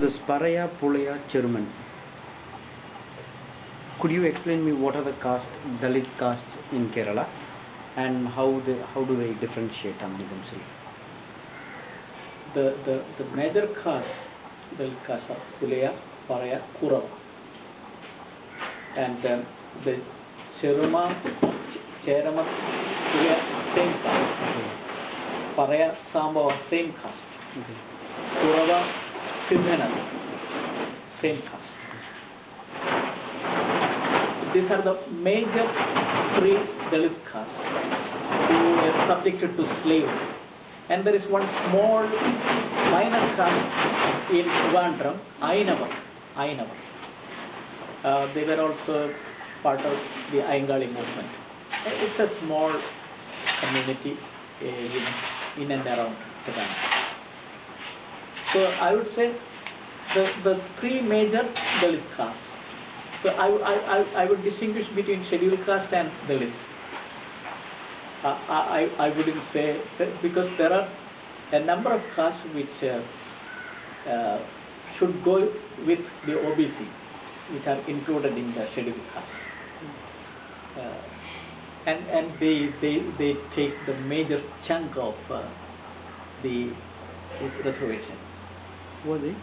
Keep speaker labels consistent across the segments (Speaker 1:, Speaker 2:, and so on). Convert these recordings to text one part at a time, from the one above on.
Speaker 1: This Paraya, Pulaya, Cheruman. Could you explain me what are the Dalit castes in Kerala and how do they differentiate among themselves?
Speaker 2: The major caste, Dalit castes are Pulaya, Paraya, Kurava. And the Pulaya, same caste. Paraya, Sambhava, same caste. Kurava, same caste. These are the major three Dalit castes who were subjected to slavery. And there is one small minor caste in Trivandrum, Ainava. They were also part of the Ayangali movement. It's a small community in and around Trivandrum. So I would say the three major Dalit castes. So I would distinguish between scheduled caste and Dalit. I wouldn't say that because there are a number of castes which should go with the OBC, which are included in the scheduled caste, and they take the major chunk of the reservation.
Speaker 1: What are they?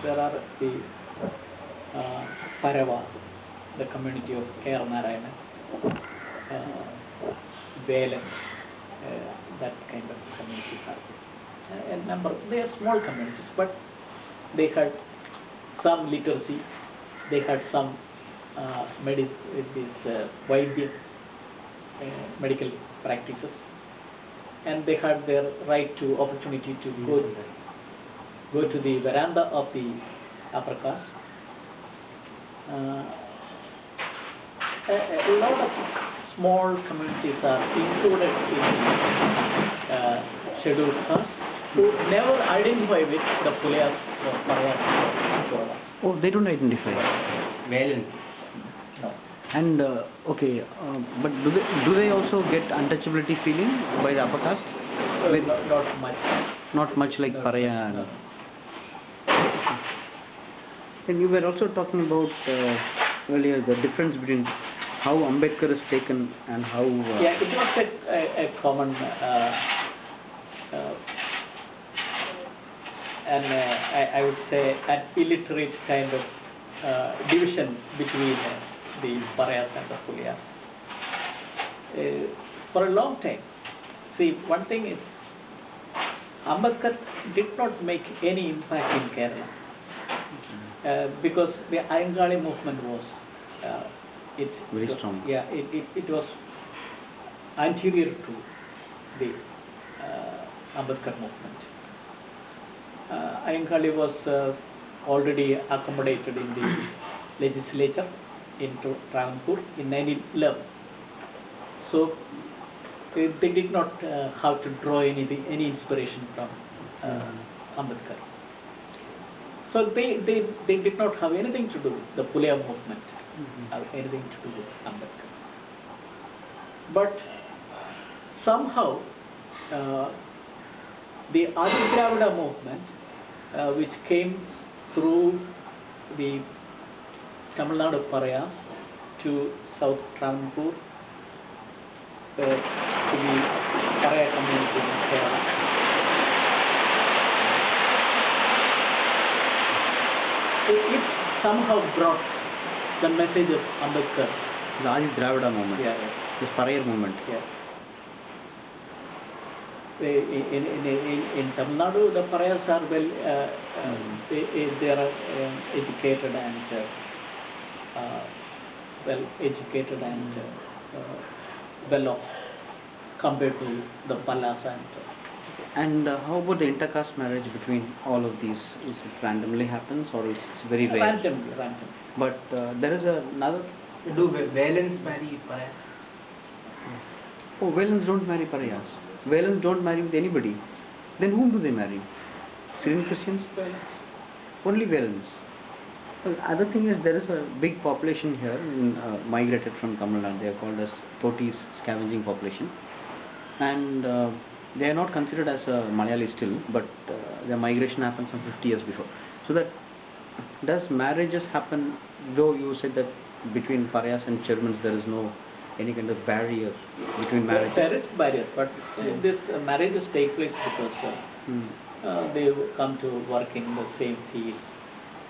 Speaker 2: There are the Parava, the community of K.R. Narayana, Velan, that kind of communities are. A number, they are small communities, but they had some literacy, they had some Vaidya, medical practices, and they had their right to opportunity to go to the veranda of the upper caste. A lot of small communities are included in scheduled castes who never identify with the Pulayas or Parayas or Kurava.
Speaker 1: Oh, they don't identify.
Speaker 3: Velan.
Speaker 2: No.
Speaker 1: And but do they also get untouchability feeling by the upper caste?
Speaker 2: Not much.
Speaker 1: Not much like Paraya.
Speaker 2: No.
Speaker 1: And you were also talking about earlier the difference between how Ambedkar is taken and how...
Speaker 2: Yeah, it's not a common and I would say an illiterate kind of division between the Parayas and the Pulayas. For a long time, see, one thing is Ambedkar did not make any impact in Kerala. Because the Ayangali movement was
Speaker 1: very strong.
Speaker 2: Yeah, it was anterior to the Ambedkar movement. Ayangali was already accommodated in the legislature in Travancore in 1911. So they did not have to draw any inspiration from Ambedkar. So they did not have anything to do with the Pulaya movement, have anything to do with Ambedkar. But somehow the Adi Dravida movement, which came through the Tamil Nadu Parayas to South Travancore, to the Paraya community in Kerala, it somehow brought the message of Ambedkar.
Speaker 1: The Adi Dravida movement.
Speaker 2: Yeah.
Speaker 1: This Parayar movement.
Speaker 2: Yeah. In Tamil Nadu, the Parayas are they are educated and well off compared to the Pallas
Speaker 1: And how about the intercaste marriage between all of these? Is it randomly happens or is it very rare?
Speaker 2: Random.
Speaker 1: But there is another...
Speaker 3: Do Velans marry Parayas?
Speaker 1: Oh, Velans don't marry Parayas. Velans don't marry with anybody. Then whom do they marry? Syrian Christians? Only Velans. Well, other thing is there is a big population here migrated from Tamil Nadu. They are called as Totis, scavenging population. And they are not considered as a Malayali still, but the migration happened some 50 years before. So that does marriages happen, though you said that between Pariahs and Germans there is no any kind of barrier between marriages?
Speaker 2: There is barrier, but this marriages take place because they come to work in the same field,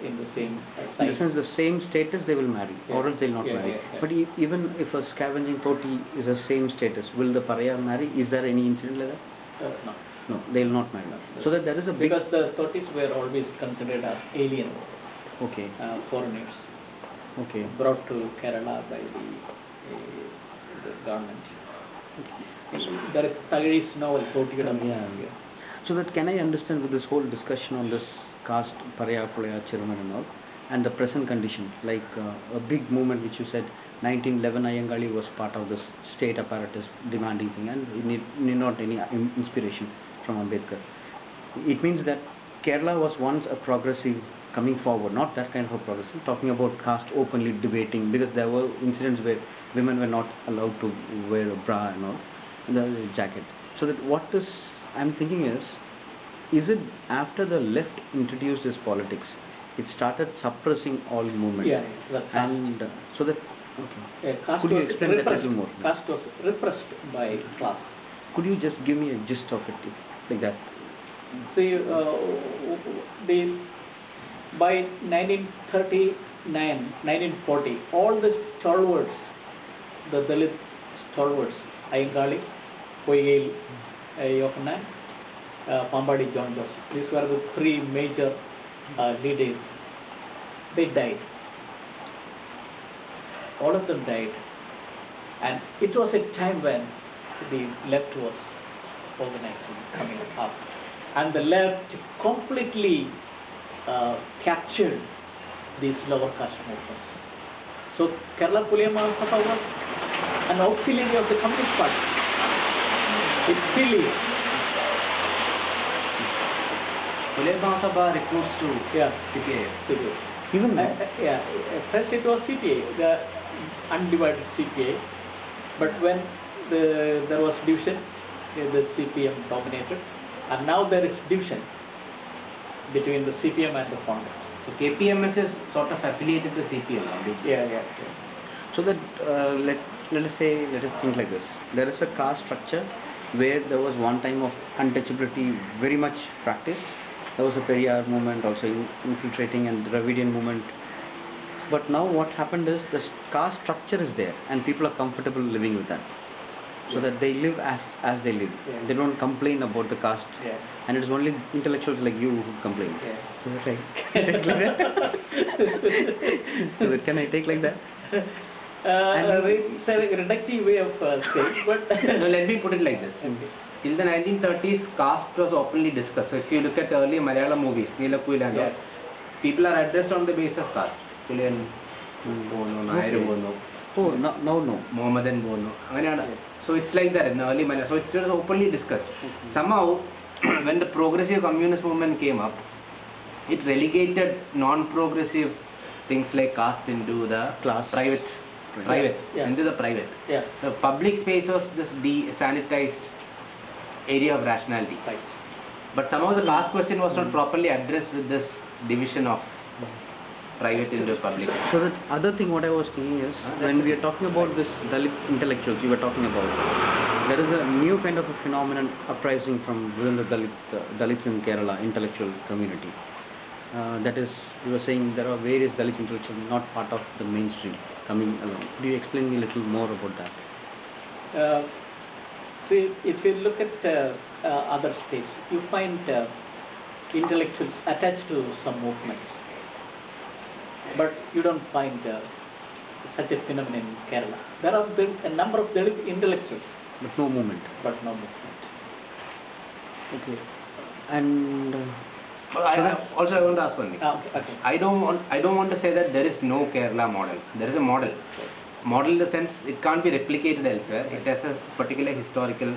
Speaker 2: in the same site.
Speaker 1: In the sense, the same status they will marry, or else they will not marry. But even if a scavenging toti is the same status, will the Pariah marry? Is there any incident like that?
Speaker 2: No.
Speaker 1: No, they will not marry.
Speaker 2: No,
Speaker 1: so that there is a big...
Speaker 2: Because the totis were always considered as alien foreigners.
Speaker 1: Okay.
Speaker 2: Brought to Kerala by the government. There is novel Kottayam.
Speaker 1: So that can I understand with this whole discussion on this caste, Pariah, Pulaya, Chiruman and all, and the present condition, like a big movement which you said, 1911 Ayangali was part of this state apparatus demanding thing, and you need not any inspiration from Ambedkar. It means that Kerala was once a progressive coming forward, not that kind of a progressive, talking about caste openly debating, because there were incidents where women were not allowed to wear a bra and all, the jacket. So that what this I'm thinking is it after the left introduced this politics, it started suppressing all movements? And so that, could you explain that a little more?
Speaker 2: Caste was repressed by class.
Speaker 1: Could you just give me a gist of it, like that?
Speaker 2: See, by 1939, 1940, all the stalwarts, the Dalit stalwarts, Ayangali, Koyil, Yohanan, Pambadi John Joseph, these were the three major leaders. They died. All of them died. And it was a time when the left was organizing, coming up. And the left completely captured these lower caste movements. So Kerala Pulaya Mahasabha was an auxiliary of the Communist Party. It still is.
Speaker 3: Pulaya Mahasabha recruits to CPI.
Speaker 2: Even first it was CPI, the undivided CPI. But when there was division, the CPM dominated. And now there is division between the CPM and the Congress.
Speaker 3: So KPMS is sort of affiliated to CPM.
Speaker 1: So that let us think like this. There is a caste structure where there was one time of untouchability very much practiced. There was a Periyar movement also infiltrating, and Dravidian movement. But now what happened is the caste structure is there and people are comfortable living with that. So that they live as they live. They don't complain about the caste. And it is only intellectuals like you who complain. So that can I take like that?
Speaker 2: It's a reductive way of saying, but
Speaker 3: no, let me put it like this. Till the 1930s, caste was openly discussed. So if you look at early Malayalam movies, Neelakuyil and all, people are addressed on the basis of caste. Puliyan Bono, Nair Bono.
Speaker 1: Oh, no.
Speaker 3: Mohammedan Bono. So it's like that in the early Malayalam. So it's just openly discussed. Somehow, when the progressive communist movement came up, it relegated non-progressive things like caste into the
Speaker 1: class,
Speaker 3: into the private. The public space was this sanitized area of rationality. But somehow the caste question was not properly addressed with this division of private into public.
Speaker 1: So the other thing what I was thinking is, when we are talking about this Dalit intellectuals you were talking about, there is a new kind of a phenomenon uprising from within the Dalits in Kerala intellectual community. That is, you were saying there are various Dalit intellectuals not part of the mainstream coming along. Could you explain me a little more about that?
Speaker 2: See, if you look at other states, you find intellectuals attached to some movements. But you don't find such a phenomenon in Kerala. There are a number of Dalit intellectuals.
Speaker 1: But no movement. Okay. And
Speaker 3: I want to ask one thing.
Speaker 2: Okay.
Speaker 3: I don't want to say that there is no Kerala model. There is a model. Model in the sense it can't be replicated elsewhere. It has a particular historical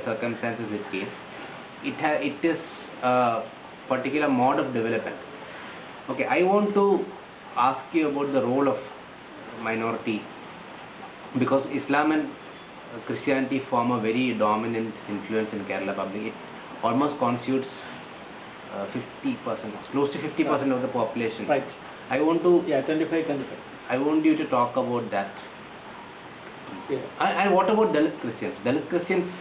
Speaker 3: circumstances it came. It is a particular mode of development. Okay, I want to ask you about the role of minority, because Islam and Christianity form a very dominant influence in Kerala public. It almost constitutes 50%, close to 50% of the population.
Speaker 2: Right.
Speaker 3: I want to.
Speaker 2: Yeah, 25.
Speaker 3: I want you to talk about that.
Speaker 2: Yeah.
Speaker 3: And what about Dalit Christians? Dalit Christians,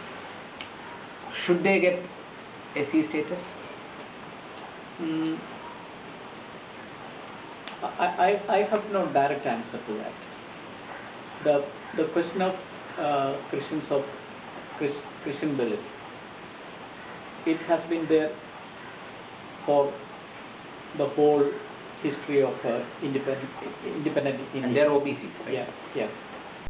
Speaker 3: should they get SC status?
Speaker 2: I have no direct answer to that. The question of Christians of Christian Dalit, it has been there for the whole history of independent India.
Speaker 3: And they are OBCs, right?
Speaker 2: Yeah.